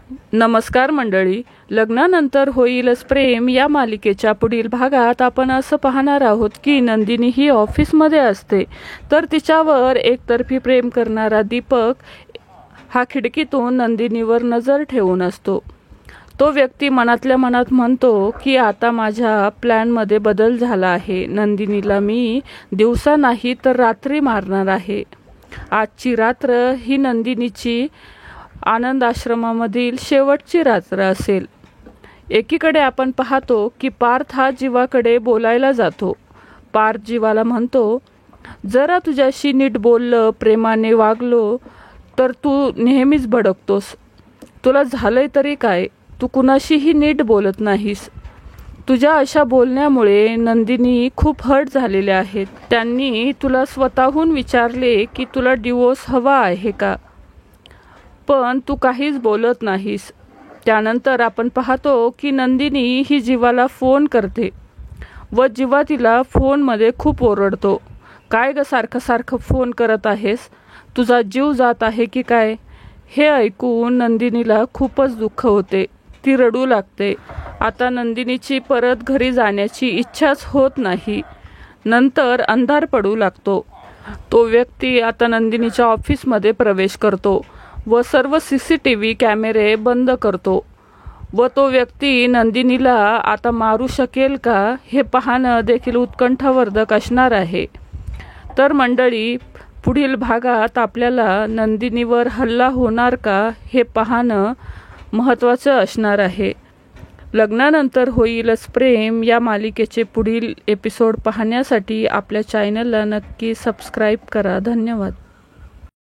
नमस्कार मंडळी, लग्नानंतर होईलच प्रेम या मालिकेच्या पुढील भागात आपण असं पाहणार आहोत की नंदिनी ही ऑफिसमध्ये असते, तर तिच्यावर एकतर्फी प्रेम करणारा दीपक हा खिडकीतून नंदिनीवर नजर ठेवून असतो। तो व्यक्ती मनातल्या मनात म्हणतो की आता माझ्या प्लॅनमध्ये बदल झाला आहे, नंदिनीला मी दिवसा नाही तर रात्री मारणार आहे। आजची रात्र ही नंदिनीची आनंद आश्रमामधील शेवटची रात्र असेल। एकीकडे आपण पाहतो की पार्थ हा जीवाकडे बोलायला जातो। पार्थ जीवाला म्हणतो, जरा तुझ्याशी नीट बोललं, प्रेमाने वागलो तर तू नेहमीच भडकतोस। तुला झालंय तरी काय? तू कुणाशीही नीट बोलत नाहीस। तुझ्या अशा बोलण्यामुळे नंदिनी खूप हर्ट झालेले आहेत। त्यांनी तुला स्वतःहून विचारले की तुला डिवोर्स हवा आहे का, पण तू काहीच बोलत नाहीस। त्यानंतर आपण पाहतो की नंदिनी ही जीवाला फोन करते व जीवा तिला फोनमध्ये खूप ओरडतो, काय ग सारखं सारखं फोन करत आहेस? तुझा जीव जात आहे की काय? हे ऐकून नंदिनीला खूपच दुःख होते, ती रडू लागते। आता नंदिनीची परत घरी जाण्याची इच्छाच होत नाही। नंतर अंधार पडू लागतो। तो व्यक्ती आता नंदिनीच्या ऑफिसमध्ये प्रवेश करतो व सर्व CCTV कॅमेरे बंद करतो व तो व्यक्ती नंदिनीला आता मारू शकेल का हे पाहणं देखील उत्कंठावर्धक असणार आहे। तर मंडळी, पुढील भागात आपल्याला नंदिनीवर हल्ला होणार का हे पाहणं महत्त्वाचं असणार आहे। लग्नानंतर होईलच प्रेम या मालिकेचे पुढील एपिसोड पाहण्यासाठी आपल्या चॅनलला नक्की सबस्क्राईब करा। धन्यवाद।